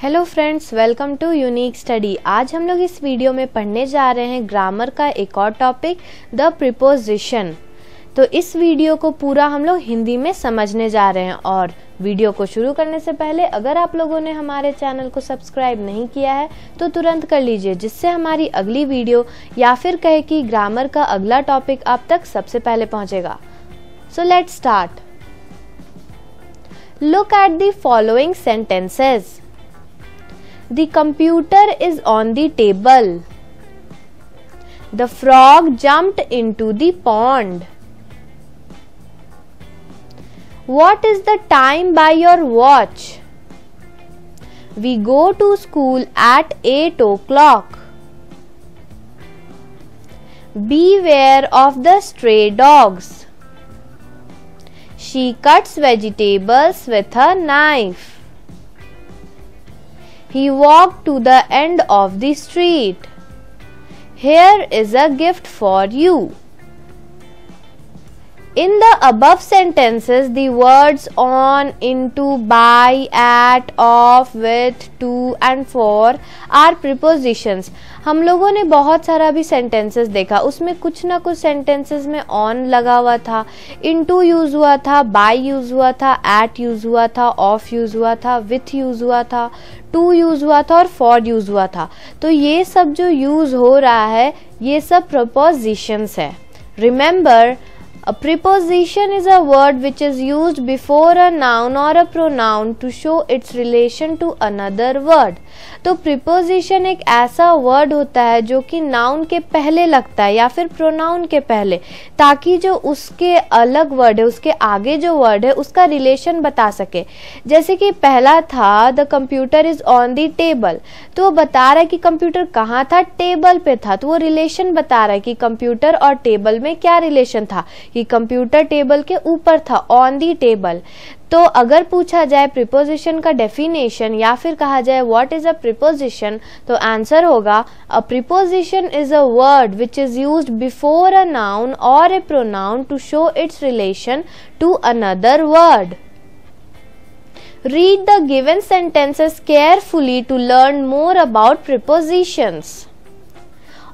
Hello friends, welcome to Unique Study. आज हम लोग इस वीडियो में पढ़ने जा रहे हैं ग्रामर का एक और टॉपिक, द प्रीपोजिशन। तो इस वीडियो को पूरा हम लोग हिंदी में समझने जा रहे हैं। और वीडियो को शुरू करने से पहले अगर आप लोगों ने हमारे चैनल को सब्सक्राइब नहीं किया है तो तुरंत कर लीजिए, जिससे हमारी अगली वीडियो या फिर कहे कि ग्रामर का अगला टॉपिक आप तक सबसे पहले पहुंचेगा। So let's start. Look at the following sentences. The computer is on the table. The frog jumped into the pond. What is the time by your watch? We go to school at 8 o'clock. Beware of the stray dogs. She cuts vegetables with a knife. He walked to the end of the street. Here is a gift for you. In the above sentences, the words on, into, by, at, of, with, to and for are prepositions. हम लोगों ने बहुत सारा भी sentences देखा, उसमें कुछ ना कुछ सेंटेंसेस में on लगा हुआ था, into यूज हुआ था, by यूज हुआ था, at यूज हुआ था, of यूज हुआ था, with यूज हुआ था, to यूज हुआ था और for यूज हुआ था। तो ये सब जो यूज हो रहा है ये सब prepositions है। Remember, a preposition is a word which is used before a noun or a pronoun to show its relation to another word। तो preposition एक ऐसा word होता है जो कि noun के पहले लगता है या फिर pronoun के पहले, ताकि जो उसके अलग word है, उसके आगे जो word है उसका relation बता सके। जैसे कि पहला था the computer is on the table, तो वो बता रहा है कि कंप्यूटर कहाँ था, टेबल पे था, तो वो रिलेशन बता रहा है कि कंप्यूटर और टेबल में क्या रिलेशन था, कि कंप्यूटर टेबल के ऊपर था, ऑन दी टेबल। तो अगर पूछा जाए प्रीपोजिशन का डेफिनेशन या फिर कहा जाए व्हाट इज अ प्रीपोजिशन, तो आंसर होगा a preposition is a word which is used before a noun और a pronoun to show its relation to another word. Read the given sentences carefully to learn more about prepositions.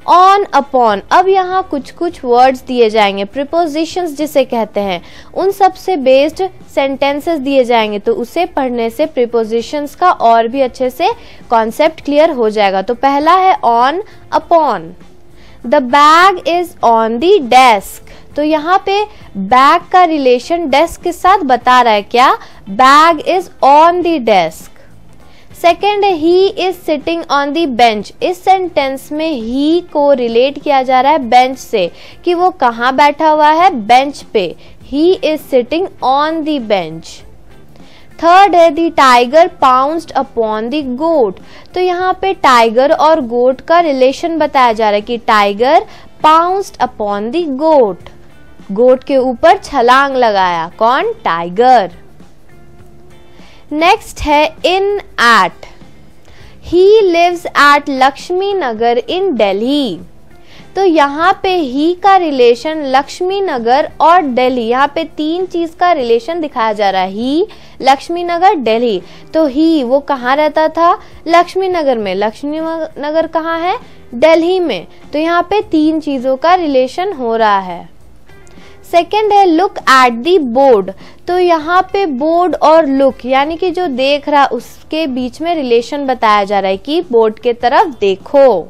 On, upon, अब यहाँ कुछ कुछ words दिए जाएंगे, prepositions जिसे कहते हैं, उन सब से बेस्ड सेंटेंसेस दिए जाएंगे। तो उसे पढ़ने से prepositions का और भी अच्छे से कॉन्सेप्ट क्लियर हो जाएगा। तो पहला है on, upon। The bag is on the desk। तो यहाँ पे बैग का रिलेशन डेस्क के साथ बता रहा है, क्या, bag is on the desk. Second है he is sitting on the bench. इस सेंटेंस में ही को रिलेट किया जा रहा है बेंच से, कि वो कहाँ बैठा हुआ है, बेंच पे। He is sitting on the bench. Third है the tiger pounced upon the goat. तो यहाँ पे टाइगर और गोट का रिलेशन बताया जा रहा है कि tiger pounced upon the goat, goat के ऊपर छलांग लगाया, कौन, टाइगर। नेक्स्ट है in, at. He lives at Lakshmi Nagar in Delhi. तो यहाँ पे ही का रिलेशन लक्ष्मी नगर और दिल्ली, यहाँ पे तीन चीज का रिलेशन दिखाया जा रहा है, ही, लक्ष्मी नगर, दिल्ली। तो ही वो कहाँ रहता था, लक्ष्मी नगर में, लक्ष्मी नगर कहाँ है, दिल्ली में। तो यहाँ पे तीन चीजों का रिलेशन हो रहा है। सेकेंड है लुक एट दी बोर्ड। तो यहाँ पे बोर्ड और लुक यानी कि जो देख रहा उसके बीच में रिलेशन बताया जा रहा है कि बोर्ड के तरफ देखो।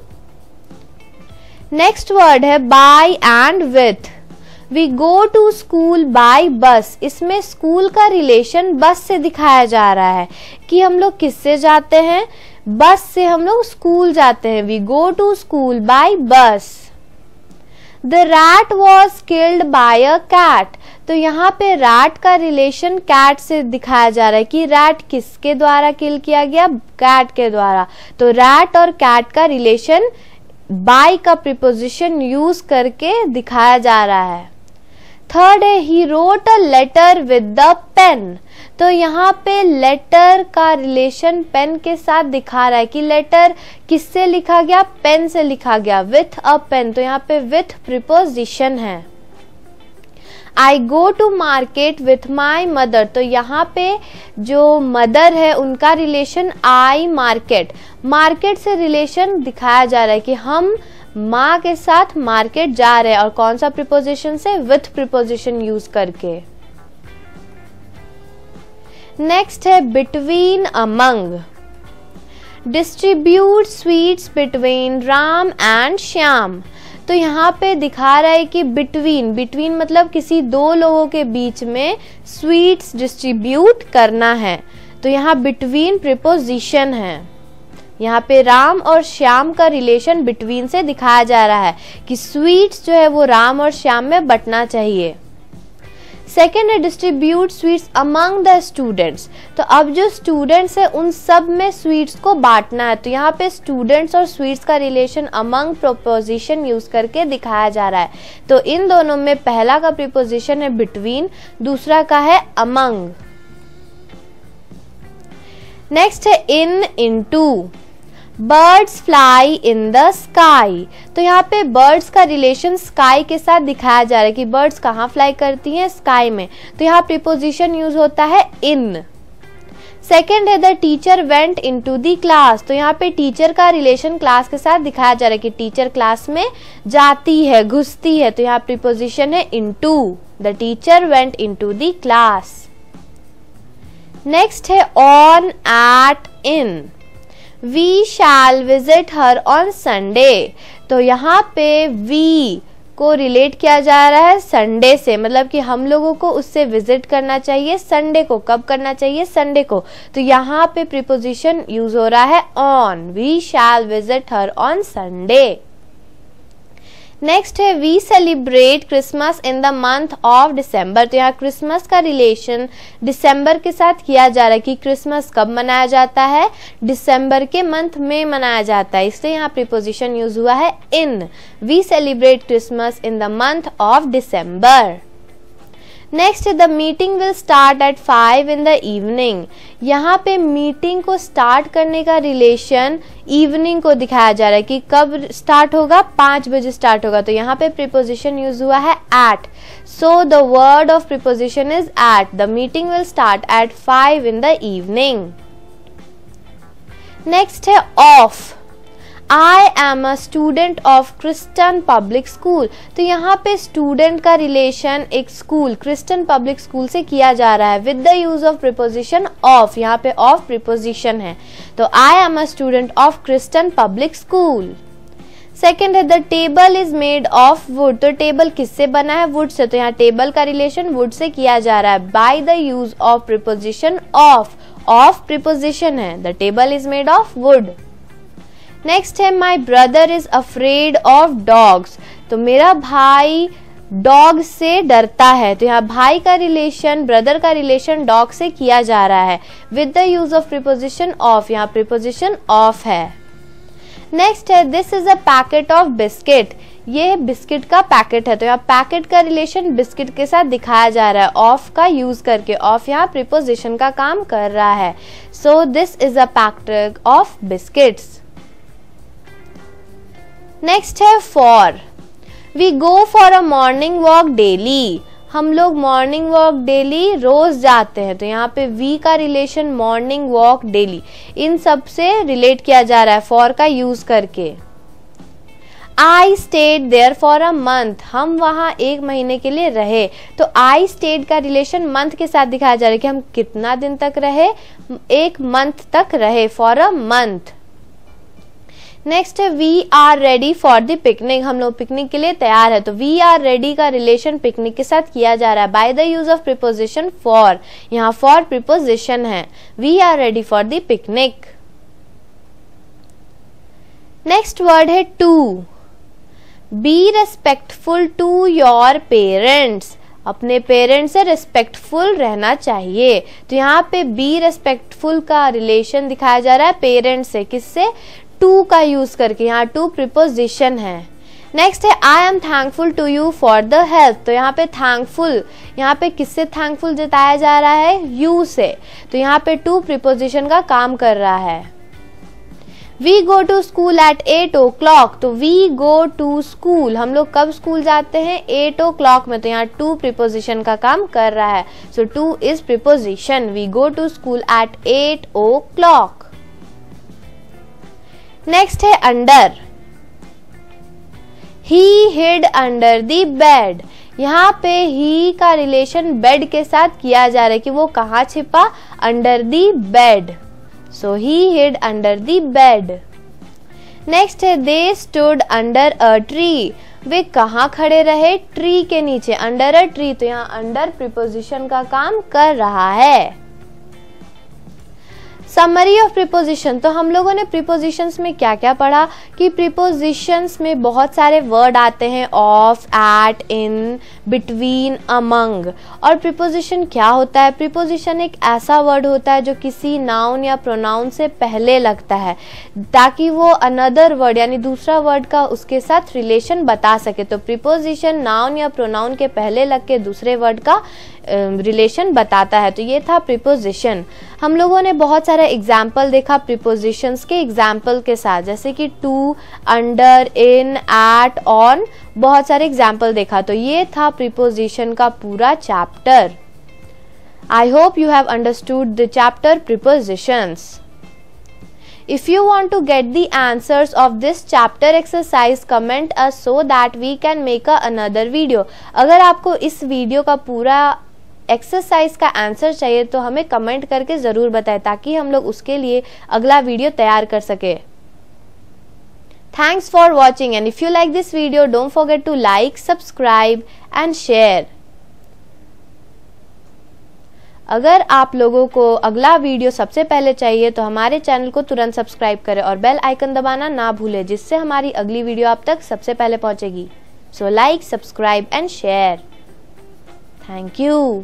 नेक्स्ट वर्ड है by and with. We go to school by bus. इसमें स्कूल का रिलेशन बस से दिखाया जा रहा है कि हम लोग किससे जाते हैं, बस से हम लोग स्कूल जाते हैं। We go to school by bus. The rat was killed by a cat। तो यहाँ पे rat का रिलेशन cat से दिखाया जा रहा है कि rat किसके द्वारा किल किया गया, cat के द्वारा। तो rat और cat का रिलेशन by का प्रीपोजिशन यूज करके दिखाया जा रहा है। थर्ड है he wrote a letter with the pen. तो यहाँ पे लेटर का रिलेशन पेन के साथ दिखा रहा है कि लेटर किससे लिखा गया, पेन से लिखा गया, विथ अ पेन। तो यहाँ पे विथ प्रीपोजिशन है। I go to market with my mother, तो यहाँ पे जो मदर है उनका रिलेशन आई मार्केट, मार्केट से रिलेशन दिखाया जा रहा है कि हम माँ के साथ मार्केट जा रहे हैं, और कौन सा प्रीपोजिशन से, विथ प्रीपोजिशन यूज करके। नेक्स्ट है between among, distribute sweets between Ram and Shyam, तो यहाँ पे दिखा रहा है कि बिटवीन, बिटवीन मतलब किसी दो लोगों के बीच में स्वीट्स डिस्ट्रीब्यूट करना है, तो यहाँ बिटवीन प्रीपोजिशन है। यहाँ पे राम और श्याम का रिलेशन बिटवीन से दिखाया जा रहा है कि स्वीट्स जो है वो राम और श्याम में बंटना चाहिए। सेकेंड है distribute sweets among the students, तो अब जो स्टूडेंट्स है उन सब में स्वीट्स को बांटना है, तो यहाँ पे स्टूडेंट्स और स्वीट्स का रिलेशन अमंग प्रीपोजिशन यूज करके दिखाया जा रहा है। तो इन दोनों में पहला का प्रीपोजिशन है बिटवीन, दूसरा का है अमंग। नेक्स्ट है in, into, birds fly in the sky, तो यहाँ पे बर्ड्स का रिलेशन स्काई के साथ दिखाया जा रहा है कि बर्ड्स कहाँ फ्लाई करती हैं, स्काई में, तो यहाँ प्रीपोजिशन यूज होता है इन। सेकेंड है the teacher went into the class, तो यहाँ पे टीचर का रिलेशन क्लास के साथ दिखाया जा रहा है कि टीचर क्लास में जाती है, घुसती है, तो यहाँ प्रीपोजिशन है into, the teacher went into the class. Next है on, at, in, we shall visit her on Sunday, तो यहाँ पे वी को रिलेट किया जा रहा है संडे से, मतलब कि हम लोगों को उससे विजिट करना चाहिए संडे को। कब करना चाहिए, संडे को, तो यहाँ पे प्रीपोजिशन यूज हो रहा है on, we shall visit her on Sunday. Next है we celebrate Christmas in the month of December, तो यहाँ क्रिसमस का रिलेशन दिसंबर के साथ किया जा रहा है कि क्रिसमस कब मनाया जाता है, दिसंबर के मंथ में मनाया जाता है, इसलिए यहाँ प्रीपोजिशन यूज हुआ है in, we celebrate Christmas in the month of December. Next the meeting will start at 5 in the evening, यहाँ पे मीटिंग को स्टार्ट करने का रिलेशन इवनिंग को दिखाया जा रहा है कि कब स्टार्ट होगा, 5 बजे स्टार्ट होगा, तो यहाँ पे प्रीपोजिशन यूज हुआ है at, so the word of preposition is at, the meeting will start at 5 in the evening। Next है of, I am a student of Christian Public School, तो यहाँ पे स्टूडेंट का रिलेशन एक स्कूल, क्रिस्टन पब्लिक स्कूल से किया जा रहा है with the use of preposition of, यहाँ पे ऑफ प्रीपोजिशन है, तो I am a student of Christian Public School। Second है the table is made of wood, तो टेबल किससे बना है, वुड से, तो यहाँ टेबल का रिलेशन वुड से किया जा रहा है by the use of preposition of preposition है, the table is made of wood. Next है my brother is afraid of dogs, तो मेरा भाई डॉग से डरता है, तो यहाँ भाई का रिलेशन, ब्रदर का रिलेशन डॉग से किया जा रहा है with the use of preposition of, यहाँ प्रीपोजिशन ऑफ है। नेक्स्ट है this is a packet of biscuit, ये बिस्किट का पैकेट है, तो यहाँ पैकेट का रिलेशन बिस्किट के साथ दिखाया जा रहा है ऑफ का यूज करके, ऑफ यहाँ प्रीपोजिशन का काम कर रहा है, so this is a packet of biscuits. Next है for, we go for a morning walk daily, हम लोग मॉर्निंग वॉक डेली रोज जाते हैं, तो यहाँ पे वी का रिलेशन मॉर्निंग वॉक डेली, इन सब से रिलेट किया जा रहा है फॉर का यूज करके। I stayed there for a month, हम वहां 1 महीने के लिए रहे, तो आई स्टेड का रिलेशन मंथ के साथ दिखाया जा रहा है कि हम कितना दिन तक रहे, 1 मंथ तक रहे, फॉर अ मंथ। नेक्स्ट है we are ready for the picnic, हम लोग पिकनिक के लिए तैयार है, तो वी आर रेडी का रिलेशन पिकनिक के साथ किया जा रहा है by the use of preposition for, यहाँ फॉर प्रीपोजिशन है, we are ready for the picnic. Next word है to, be respectful to your parents, अपने पेरेंट्स से रेस्पेक्टफुल रहना चाहिए, तो यहाँ पे बी रेस्पेक्टफुल का रिलेशन दिखाया जा रहा है पेरेंट्स से, किससे, टू का यूज करके, यहाँ टू प्रीपोजिशन है। नेक्स्ट है I am thankful to you for the help, तो यहाँ पे थैंकफुल, यहाँ पे किससे थैंकफुल जताया जा रहा है, यू से, तो यहाँ पे टू प्रीपोजिशन का काम कर रहा है। We go to school at 8 o'clock, तो वी गो टू स्कूल, हम लोग कब स्कूल जाते हैं? 8 o'clock में, तो यहाँ टू प्रीपोजिशन का काम कर रहा है, so to is preposition. We go to school at 8 o'clock। Next है under, he hid under the bed, यहाँ पे ही का रिलेशन बेड के साथ किया जा रहा है कि वो कहाँ छिपा? Under the bed, so he hid under the bed. Next है they stood under a tree, वे कहाँ खड़े रहे? ट्री के नीचे, अंडर अ ट्री, तो यहाँ अंडर प्रीपोजिशन का काम कर रहा है। समरी ऑफ प्रीपोजिशन, तो हम लोगों ने प्रीपोजिशंस में क्या क्या पढ़ा कि प्रीपोजिशंस में बहुत सारे वर्ड आते हैं, of, at, in, between, among. और प्रीपोजिशन क्या होता है? प्रीपोजिशन एक ऐसा वर्ड होता है जो किसी नाउन या प्रोनाउन से पहले लगता है ताकि वो अनदर वर्ड यानी दूसरा वर्ड का उसके साथ रिलेशन बता सके। तो प्रीपोजिशन नाउन या प्रोनाउन के पहले लग के दूसरे वर्ड का रिलेशन बताता है। तो ये था प्रीपोजिशन। हम लोगों ने बहुत सारे एग्जाम्पल देखा प्रीपोजिशंस के एग्जाम्पल के साथ, जैसे कि to, under, in, at, on, बहुत सारे एग्जाम्पल देखा। तो ये था प्रीपोजिशन का पूरा chapter. I hope you have understood the chapter prepositions. If you want to get the answers of this chapter exercise, comment us so that we can make another video. अगर आपको इस video का पूरा exercise का answer चाहिए तो हमें comment करके जरूर बताएं ताकि हम लोग उसके लिए अगला वीडियो तैयार कर सके। Thanks for watching, and if you like this video, don't forget to like, subscribe and share. अगर आप लोगों को अगला वीडियो सबसे पहले चाहिए तो हमारे चैनल को तुरंत सब्सक्राइब करें और बेल आइकन दबाना ना भूलें, जिससे हमारी अगली वीडियो आप तक सबसे पहले पहुंचेगी। So like, subscribe and share. Thank you.